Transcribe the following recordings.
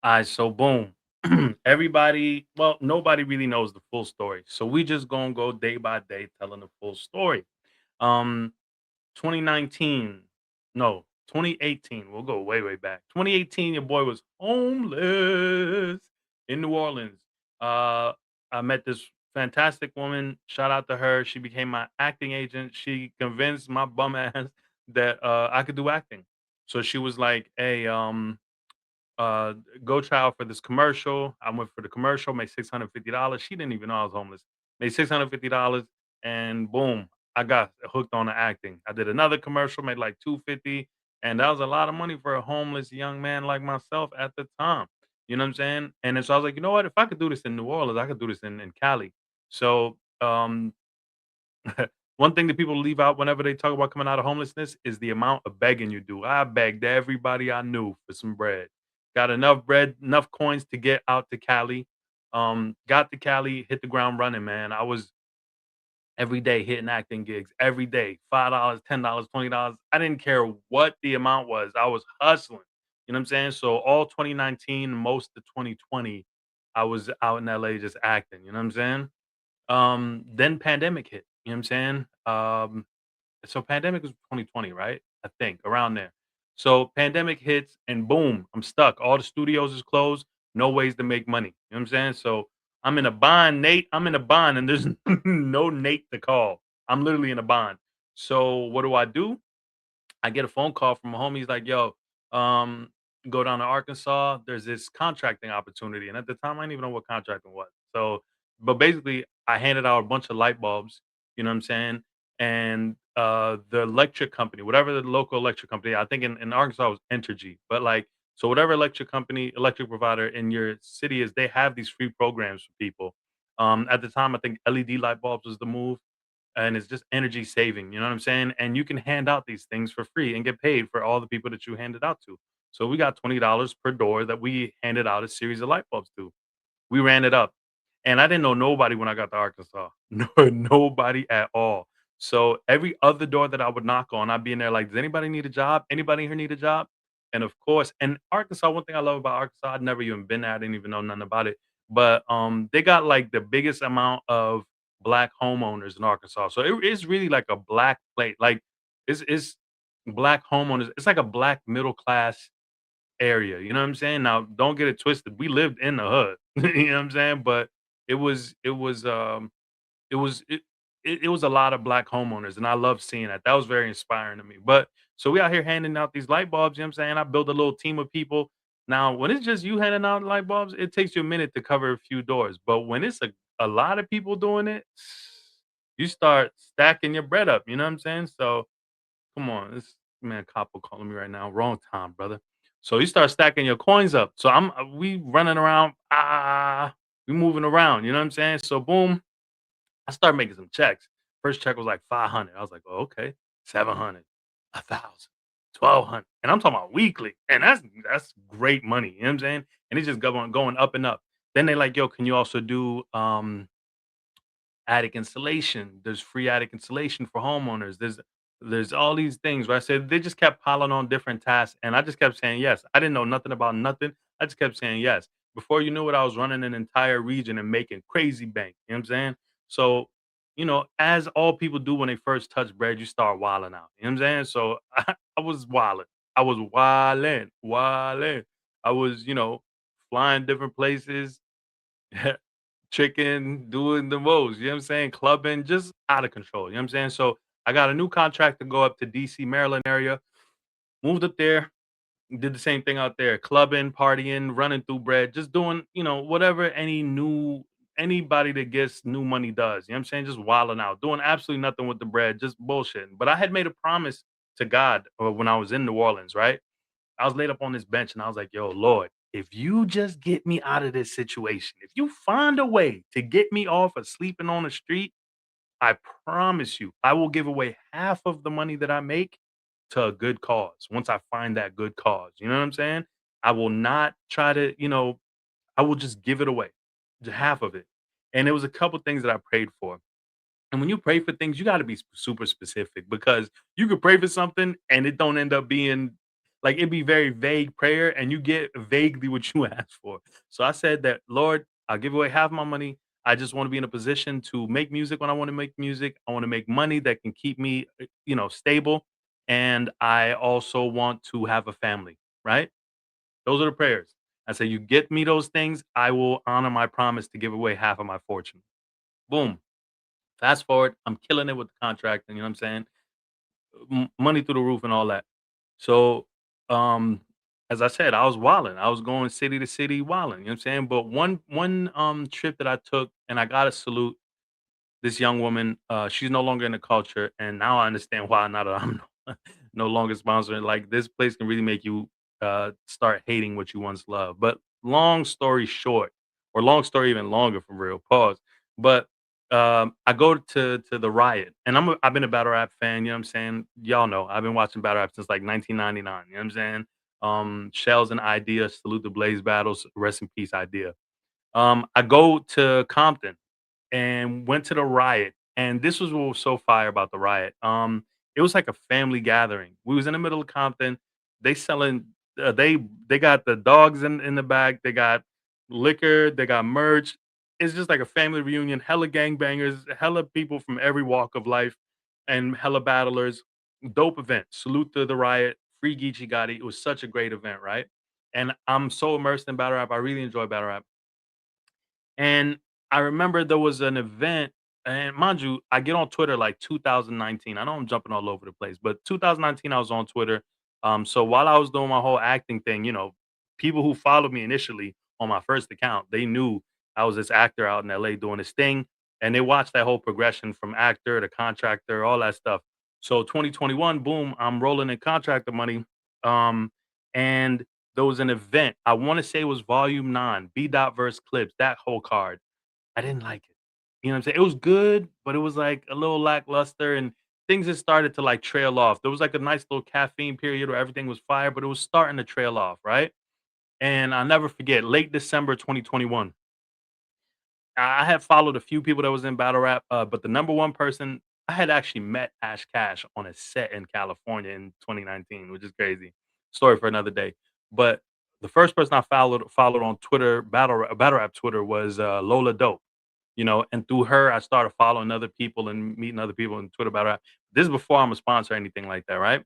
Alright, so boom. Everybody, well, nobody really knows the full story. So we just gonna go day by day telling the full story. Um 2019, no, 2018. We'll go way, way back. 2018, your boy was homeless in New Orleans. Uh, I met this fantastic woman. Shout out to her. She became my acting agent. She convinced my bum ass that I could do acting. So she was like, "Hey, uh, go try out for this commercial." I went for the commercial, made $650. She didn't even know I was homeless. Made $650, and boom, I got hooked on the acting. I did another commercial, made like 250, and that was a lot of money for a homeless young man like myself at the time. You know what I'm saying? And then so I was like, you know what? If I could do this in New Orleans, I could do this in Cali. So one thing that people leave out whenever they talk about coming out of homelessness is the amount of begging you do. I begged everybody I knew for some bread. Got enough bread, enough coins to get out to Cali. Got to Cali, hit the ground running, man. I was every day hitting acting gigs every day. $5, $10, $20. I didn't care what the amount was. I was hustling. You know what I'm saying? So all 2019, most of 2020, I was out in LA just acting. You know what I'm saying? Then pandemic hit, you know what I'm saying? So pandemic was 2020, right? I think around there. So pandemic hits and boom, I'm stuck. All the studios is closed, no ways to make money. You know what I'm saying? So I'm in a bind, Nate. I'm in a bind and there's no Nate to call. I'm literally in a bind. So what do? I get a phone call from a homie. He's like, "Yo, um, go down to Arkansas. There's this contracting opportunity." And at the time, I didn't even know what contracting was. So, but basically, I handed out a bunch of light bulbs. You know what I'm saying? And the electric company, whatever the local electric company, I think in Arkansas it was Entergy, but like, so whatever electric company, electric provider in your city is, they have these free programs for people. At the time, I think LED light bulbs was the move, and it's just energy saving, you know what I'm saying? And you can hand out these things for free and get paid for all the people that you hand it out to. So we got $20 per door that we handed out a series of light bulbs to. We ran it up. And I didn't know nobody when I got to Arkansas. No, nobody at all. So every other door that I would knock on, I'd be in there like, does anybody need a job? Anybody here need a job? And of course, and Arkansas, one thing I love about Arkansas, I'd never even been there. I didn't even know nothing about it. But they got like the biggest amount of black homeowners in Arkansas. So it is really like a black plate. Like it's black homeowners. It's like a black middle class area, you know what I'm saying? Now, don't get it twisted, we lived in the hood, you know what I'm saying? But it was it was, it was it was a lot of black homeowners, and I love seeing that. That was very inspiring to me. But so we out here handing out these light bulbs, you know what I'm saying? I built a little team of people. Now, when it's just you handing out light bulbs, it takes you a minute to cover a few doors, but when it's a lot of people doing it, you start stacking your bread up, you know what I'm saying? So come on, this man Capo calling me right now. Wrong time, brother. So you start stacking your coins up. So we running around, we moving around. You know what I'm saying? So boom, I start making some checks. First check was like 500. I was like, oh, okay, 700, 1,000, 1,200, and I'm talking about weekly, and that's great money. You know what I'm saying? And it's just going up and up. Then they like, yo, can you also do attic insulation? There's free attic insulation for homeowners. There's all these things, right? So they just kept piling on different tasks, and I just kept saying yes. I didn't know nothing about nothing. I just kept saying yes. Before you knew it, I was running an entire region and making crazy bank. You know what I'm saying? So, as all people do when they first touch bread, you start wilding out. You know what I'm saying? So I was wilding. I was wilding, wilding. I was, flying different places, chicken, doing the most, you know what I'm saying? Clubbing, just out of control, you know what I'm saying? So I got a new contract to go up to DC, Maryland area, moved up there, did the same thing out there, clubbing, partying, running through bread, just doing, whatever anybody that gets new money does, you know what I'm saying? Just wilding out, doing absolutely nothing with the bread, just bullshitting. But I had made a promise to God when I was in New Orleans, right? I was laid up on this bench and I was like, yo, Lord, if you just get me out of this situation, if you find a way to get me off of sleeping on the street, I promise you, I will give away half of the money that I make to a good cause once I find that good cause. You know what I'm saying? I will not try to, I will just give it away, half of it. And it was a couple things that I prayed for. And when you pray for things, you got to be super specific because you could pray for something and it don't end up being Like it'd be very vague prayer, and you get vaguely what you ask for. So I said that, Lord, I'll give away half my money. I just want to be in a position to make music when I want to make music. I want to make money that can keep me, stable. And I also want to have a family, right? Those are the prayers. I say, you get me those things, I will honor my promise to give away half of my fortune. Boom. Fast forward, I'm killing it with the contract, and you know what I'm saying? Money through the roof and all that. So, um, as I said, I was wilding. I was going city to city wilding, you know what I'm saying? But one trip that I took, and I gotta salute this young woman. She's no longer in the culture, and now I understand why not that I'm no longer sponsoring. Like this place can really make you start hating what you once loved. But long story short, or long story even longer for real. Pause. But I go to the riot, and I've been a battle rap fan. You know what I'm saying? Y'all know I've been watching battle rap since like 1999. You know what I'm saying? Shells and Idea, salute the Blaze battles, rest in peace, Idea. I go to Compton and went to the riot, and this was what was so fire about the riot. It was like a family gathering. We was in the middle of Compton. They selling, they got the dogs in the back. They got liquor. They got merch. It's just like a family reunion. Hella gangbangers, hella people from every walk of life, and hella battlers. Dope event. Salute to the riot. Free Geechee Gotti. It was such a great event, right? And I'm so immersed in battle rap. I really enjoy battle rap. And I remember there was an event, and mind you, I get on Twitter like 2019. I know I'm jumping all over the place, but 2019 I was on Twitter. So while I was doing my whole acting thing, people who followed me initially on my first account, they knew I was this actor out in LA doing this thing, and they watched that whole progression from actor to contractor, all that stuff. So 2021, boom, I'm rolling in contractor money. And there was an event. I want to say it was Volume 9, B Dot verse Clips, that whole card. I didn't like it. You know what I'm saying? It was good, but it was like a little lackluster and things had started to like trail off. There was like a nice little caffeine period where everything was fire, but it was starting to trail off, right? And I'll never forget, late December 2021. I had followed a few people that was in battle rap, but the number one person I had actually met Ash Cash on a set in California in 2019, which is crazy. Story for another day. But the first person I followed on Twitter, battle rap Twitter, was Lola Dope. And through her, I started following other people and meeting other people in Twitter battle rap. This is before I'm a sponsor or anything like that, right?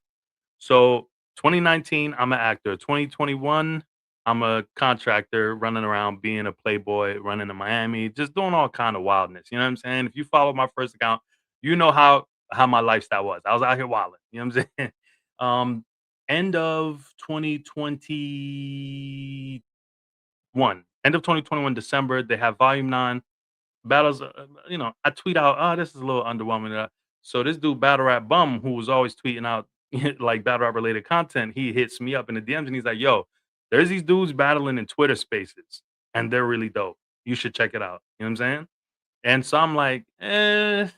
So 2019, I'm an actor. 2021, I'm a contractor running around being a playboy, running to Miami, just doing all kind of wildness. You know what I'm saying? If you follow my first account, you know how my lifestyle was. I was out here wilding. You know what I'm saying? Um, End of 2021, end of 2021, December, they have Volume 9 battles. I tweet out, "Oh, this is a little underwhelming." So this dude, Battle Rap Bum, who was always tweeting out like battle rap related content, he hits me up in the DMs and he's like, "Yo, there's these dudes battling in Twitter Spaces, and they're really dope. You should check it out." You know what I'm saying? And so I'm like, what?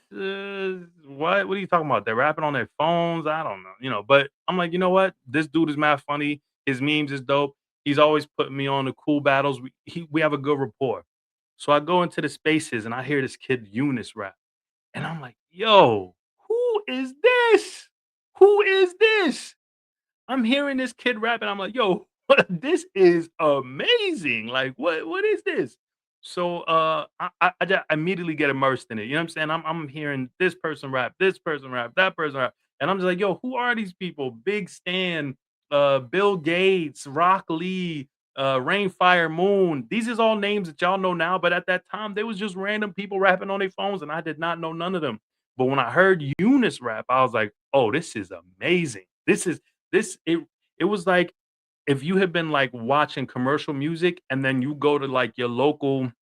What are you talking about? They're rapping on their phones. I don't know, But I'm like, you know what? This dude is mad funny. His memes is dope. He's always putting me on the cool battles. We have a good rapport. So I go into the spaces and I hear this kid Eunice rap, and I'm like, yo, who is this? Who is this? I'm hearing this kid rap, and I'm like, "Yo, this is amazing! Like, what is this?" So, I immediately get immersed in it. You know what I'm saying? I'm hearing this person rap, that person rap, and I'm just like, "Yo, who are these people?" Big Stan, Bill Gates, Rock Lee, Rainfire Moon. These is all names that y'all know now, but at that time, they was just random people rapping on their phones, and I did not know none of them. But when I heard Eunice rap, I was like, "Oh, this is amazing! This it was like if you had been, like, watching commercial music and then you go to, like, your local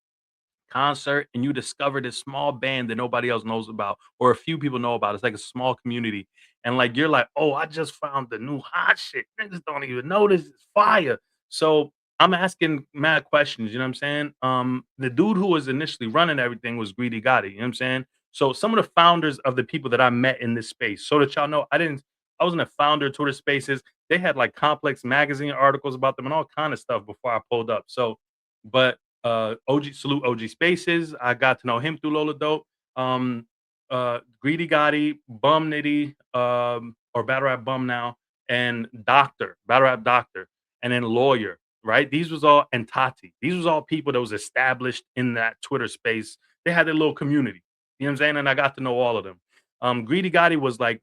concert and you discover this small band that nobody else knows about or a few people know about. It's like a small community, and, like, you're like, "Oh, I just found the new hot shit. Niggas don't even know this is fire." So, I'm asking mad questions, you know what I'm saying? The dude who was initially running everything was Greedy Gotti, you know what I'm saying? So, some of the founders of the people that I met in this space, so that y'all know, I wasn't a founder of Twitter Spaces. They had, like, Complex magazine articles about them and all kind of stuff before I pulled up. So, but OG salute OG Spaces. I got to know him through Lola Dope. Greedy Gotti, Bum Nitty, or Battle Rap Bum now, and Doctor, Battle Rap Doctor, and then Lawyer, right? These was all and Tati. These was all people that was established in that Twitter space. They had their little community. You know what I'm saying? And I got to know all of them. Greedy Gotti was like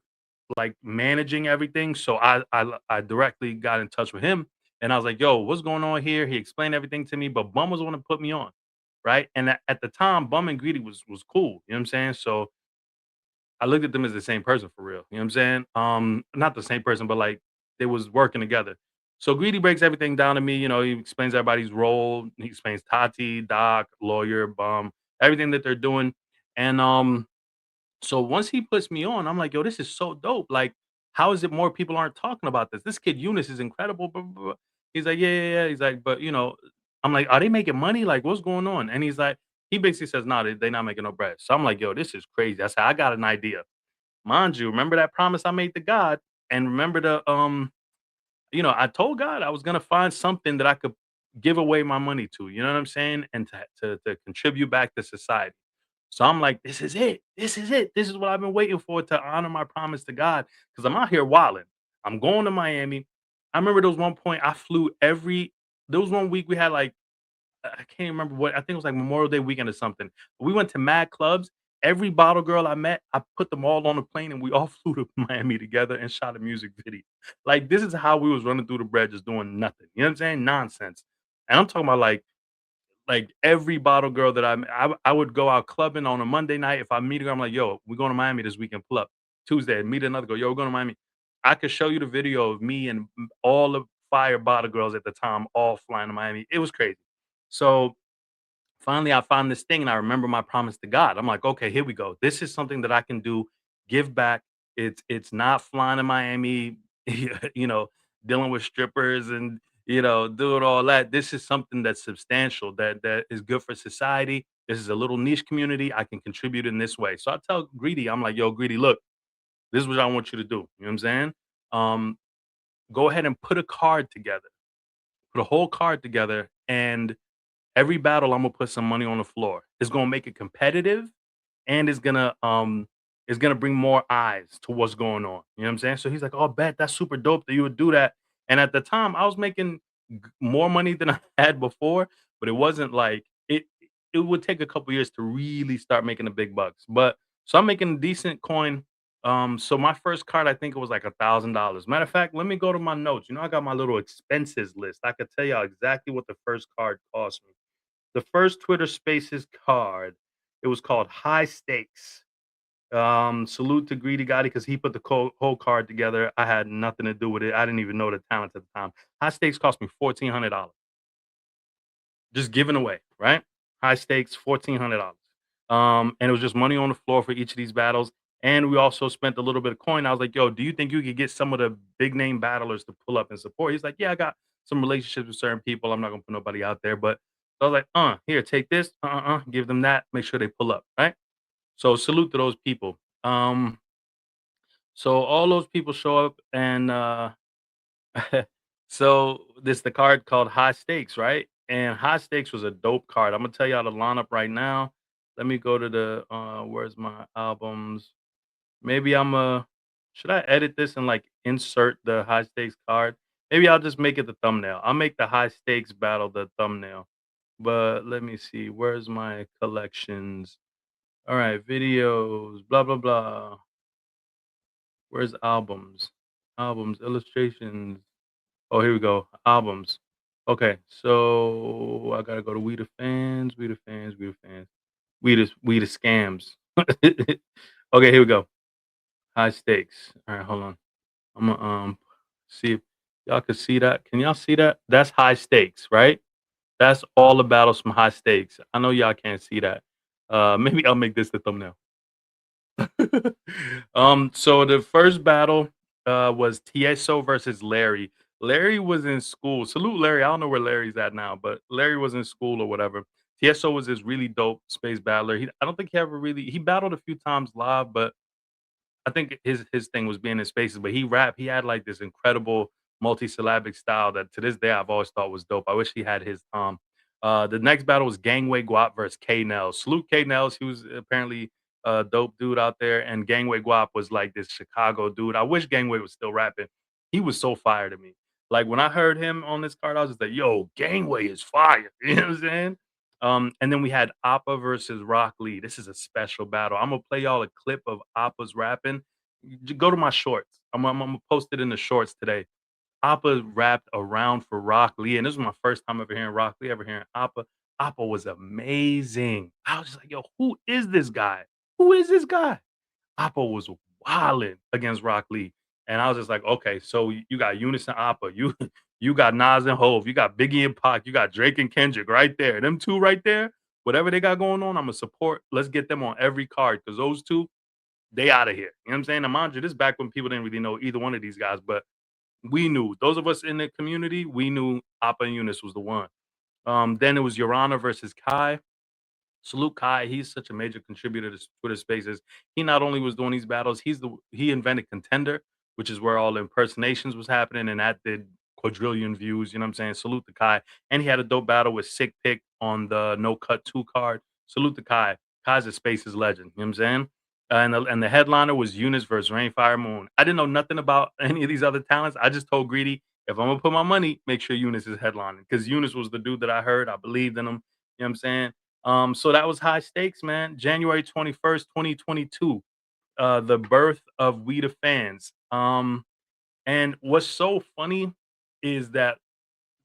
managing everything. So I directly got in touch with him and I was like, yo, what's going on here? He explained everything to me, but Bum was the one to put me on. Right. And at the time, Bum and Greedy was cool. You know what I'm saying? So I looked at them as the same person for real. You know what I'm saying? Not the same person, but like they was working together. So Greedy breaks everything down to me. You know, he explains everybody's role. He explains Tati, Doc, Lawyer, Bum, everything that they're doing. And so once he puts me on, I'm like, yo, this is so dope. Like, how is it more people aren't talking about this? This kid Eunice is incredible. Blah, blah, blah. He's like, yeah, yeah, yeah. He's like, but I'm like, are they making money? Like, what's going on? And he's like, he basically says, no, they're not making no bread. So I'm like, yo, this is crazy. I said, I got an idea. Mind you, remember that promise I made to God? And remember I told God I was gonna find something that I could give away my money to, you know what I'm saying? And to contribute back to society. So I'm like, this is it. This is it. This is what I've been waiting for to honor my promise to God. Because I'm out here wilding. I'm going to Miami. I remember there was one point I flew there was one week we had like I can't remember what I think it was like Memorial Day weekend or something. We went to mad clubs. Every bottle girl I met, I put them all on a plane and we all flew to Miami together and shot a music video. Like this is how we was running through the bread, just doing nothing. You know what I'm saying? Nonsense. And I'm talking about like every bottle girl that I would go out clubbing on a Monday night. If I meet a girl, I'm like, yo, we're going to Miami this weekend, pull up. Tuesday, meet another girl, yo, we're going to Miami. I could show you the video of me and all the fire bottle girls at the time all flying to Miami. It was crazy. So finally I found this thing and I remember my promise to God. I'm like, okay, here we go. This is something that I can do, give back. It's not flying to Miami, you know, dealing with strippers and doing all that. This is something that's substantial, that is good for society. This is a little niche community. I can contribute in this way. So I tell Greedy, I'm like, yo, Greedy, look, this is what I want you to do. You know what I'm saying? Um, Go ahead and put a card together, put a whole card together, and every battle, I'm gonna put some money on the floor. It's gonna make it competitive, and it's gonna bring more eyes to what's going on. You know what I'm saying? So he's like, "Oh, bet that's super dope that you would do that." And at the time, I was making more money than I had before, but it wasn't like it. It would take a couple years to really start making the big bucks. But so I'm making a decent coin. So my first card, I think it was like $1,000. Matter of fact, let me go to my notes. You know, I got my little expenses list. I could tell you exactly what the first card cost me. The first Twitter Spaces card, it was called High Stakes. Salute to Greedy Gotti because he put the whole card together. I had nothing to do with it. I didn't even know the talent at the time. High Stakes cost me $1,400. Just giving away, right? High Stakes, $1,400. And it was just money on the floor for each of these battles. And we also spent a little bit of coin. I was like, yo, do you think you could get some of the big name battlers to pull up and support? He's like, yeah, I got some relationships with certain people. I'm not gonna put nobody out there, but so I was like, here, take this, give them that, make sure they pull up, right? So salute to those people. So all those people show up and so this the card called High Stakes, right? And High Stakes was a dope card. I'm gonna tell y'all the lineup right now. Let me go to the where's my albums? Maybe should I edit this and like insert the high stakes card? Maybe I'll just make it the thumbnail. I'll make the high stakes battle the thumbnail. But let me see. Where's my collections? All right, videos, blah blah blah. Where's albums? Albums, illustrations. Oh, here we go. Albums. Okay, so I gotta go to We the Fans, We the Fans, We the Fans, We the Scams. Okay, here we go. High stakes. All right, hold on. I'm gonna see if y'all can see that. Can y'all see that? That's high stakes, right? That's all the battles from high stakes. I know y'all can't see that. Maybe I'll make this the thumbnail. So the first battle was Tieso versus Larry. Larry was in school. Salute Larry. I don't know where Larry's at now, but Larry was in school or whatever. Tieso was this really dope space battler. I don't think he ever really he battled a few times live, but I think his thing was being in spaces, but he had like this incredible multi-syllabic style that to this day I've always thought was dope. I wish he had his the next battle was Gangway Guap versus K Nels. Salute K Nels. He was apparently a dope dude out there, and Gangway Guap was like this Chicago dude. I wish Gangway was still rapping. he was so fire to me. Like when I heard him on this card, I was just like, "Yo, Gangway is fire." You know what I'm saying? And then we had Appa versus Rock Lee. This is a special battle. I'm gonna play y'all a clip of Appa's rapping. Go to my shorts. I'm gonna post it in the shorts today. Appa rapped around for Rock Lee, and this was my first time ever hearing Rock Lee, ever hearing Appa. Appa was amazing. I was just like, "Yo, who is this guy? Who is this guy?" Appa was wilding against Rock Lee, and I was just like, "Okay, so you got Eunice and Appa, you you got Nas and Hove, you got Biggie and Pac, you got Drake and Kendrick right there. Them 2 right there, whatever they got going on, Imma support. Let's get them on every card because those 2, they out of here." You know what I'm saying? And mind you, this is back when people didn't really know either one of these guys, but we knew. Those of us in the community, we knew Appa and Eunice was the one. Then it was Urana versus Kai. Salute Kai, he's such a major contributor to Twitter Spaces. He not only was doing these battles, he invented Contender, which is where all the impersonations was happening, and that did quadrillion views. You know what I'm saying? Salute to Kai, and he had a dope battle with Sick Pick on the No Cut 2 card. Salute to Kai. Kai's a Spaces legend. You know what I'm saying? And the headliner was Eunice versus Rainfire Moon. I didn't know nothing about any of these other talents. I just told Greedy, if I'm gonna put my money, make sure Eunice is headlining because Eunice was the dude that I heard. I believed in him. You know what I'm saying? So that was high stakes, man. January 21st, 2022, the birth of We the Fans. And what's so funny is that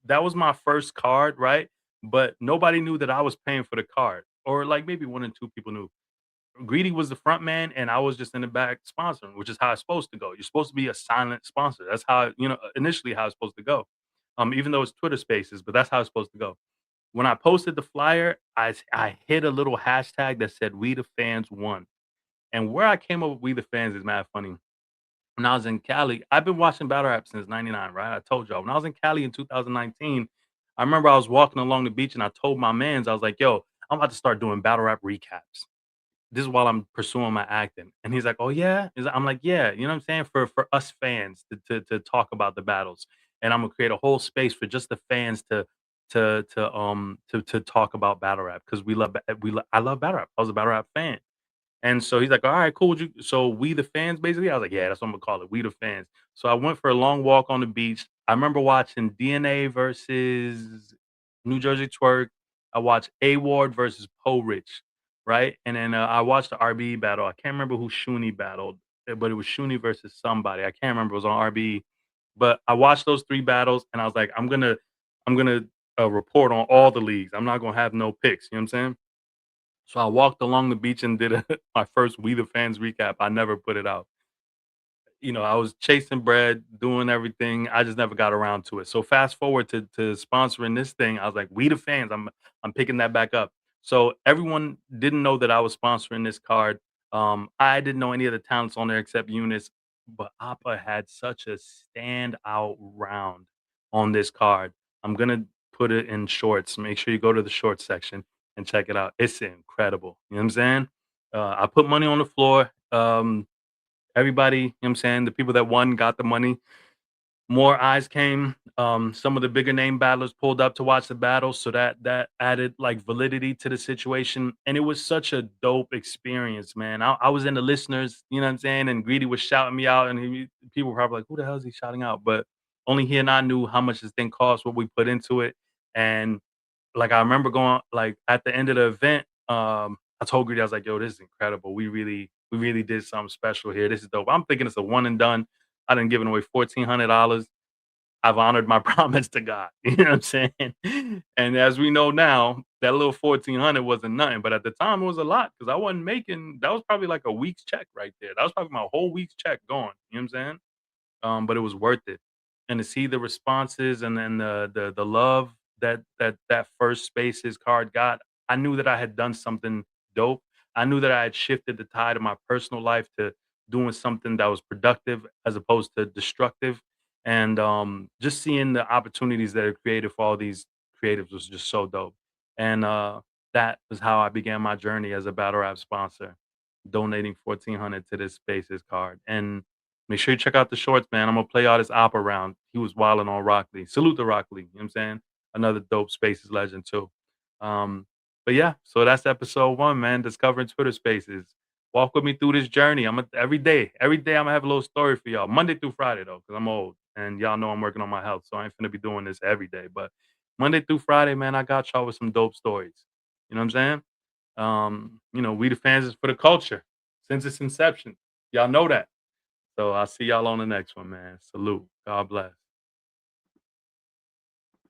that was my first card, right? But nobody knew that I was paying for the card, or like maybe one or two people knew. Greedy was the front man, and I was just in the back sponsoring, which is how it's supposed to go. You're supposed to be a silent sponsor. That's how initially how it's supposed to go. Even though it's Twitter Spaces, but that's how it's supposed to go. When I posted the flyer, I hit a little hashtag that said "We the Fans won," and where I came up with "We the Fans" is mad funny. When I was in Cali, I've been watching battle rap since '99, right? I told y'all when I was in Cali in 2019, I remember I was walking along the beach and I told my mans, I was like, "Yo, I'm about to start doing battle rap recaps." This is while I'm pursuing my acting, and he's like, "Oh yeah?" I'm like, "Yeah," you know what I'm saying? For us fans to talk about the battles, and I'm gonna create a whole space for just the fans to talk about battle rap because I love battle rap. I was a battle rap fan. And so he's like, "All right, cool. Would you so we the fans, basically?" I was like, "Yeah, that's what I'm gonna call it. We the fans." So I went for a long walk on the beach. I remember watching DNA versus New Jersey Twerk. I watched A Ward versus Poe Rich, right? And then I watched the RBE battle. I can't remember who Shuni battled, but it was Shuni versus somebody. I can't remember. It was on RBE. But I watched those 3 battles, and I was like, I'm gonna report on all the leagues. I'm not gonna have no picks. You know what I'm saying? So I walked along the beach and did my first We the Fans recap. I never put it out. I was chasing bread, doing everything. I just never got around to it. So fast forward to sponsoring this thing, I was like, "We the Fans." I'm picking that back up. So everyone didn't know that I was sponsoring this card. I didn't know any of the talents on there except Eunice, but Appa had such a standout round on this card. I'm gonna put it in shorts. Make sure you go to the shorts section and check it out. It's incredible. You know what I'm saying? I put money on the floor. Everybody, you know what I'm saying, the people that won got the money. More eyes came. Some of the bigger name battlers pulled up to watch the battle, so that added like validity to the situation. And it was such a dope experience, man. I was in the listeners, you know what I'm saying? And Greedy was shouting me out, and people were probably like, "Who the hell is he shouting out?" But only he and I knew how much this thing cost, what we put into it. And like I remember going like at the end of the event, I told Greedy, I was like, "Yo, this is incredible. We really did something special here. This is dope." I'm thinking it's a one and done. I done given away $1,400. I've honored my promise to God. You know what I'm saying? And as we know now, that little 1,400 wasn't nothing, but at the time it was a lot because I wasn't making. That was probably like a week's check right there. That was probably my whole week's check gone. You know what I'm saying? But it was worth it. And to see the responses and then the love that first Spaces card got, I knew that I had done something dope. I knew that I had shifted the tide of my personal life to doing something that was productive as opposed to destructive. And just seeing the opportunities that are created for all these creatives was just so dope. And that was how I began my journey as a battle rap sponsor, donating 1,400 to this Spaces card. And make sure you check out the shorts, man. I'm gonna play all this opera round. He was wilding on Rock Lee. Salute to Rock Lee. You know what I'm saying? Another dope Spaces legend too. But yeah, so that's episode 1, man. Discovering Twitter Spaces. Walk with me through this journey. Every day I'm gonna have a little story for y'all. Monday through Friday though, because I'm old. and y'all know I'm working on my health, so I ain't finna be doing this every day. But Monday through Friday, man, I got y'all with some dope stories. You know what I'm saying? We the fans is for the culture since its inception. Y'all know that. So I'll see y'all on the next one, man. Salute. God bless.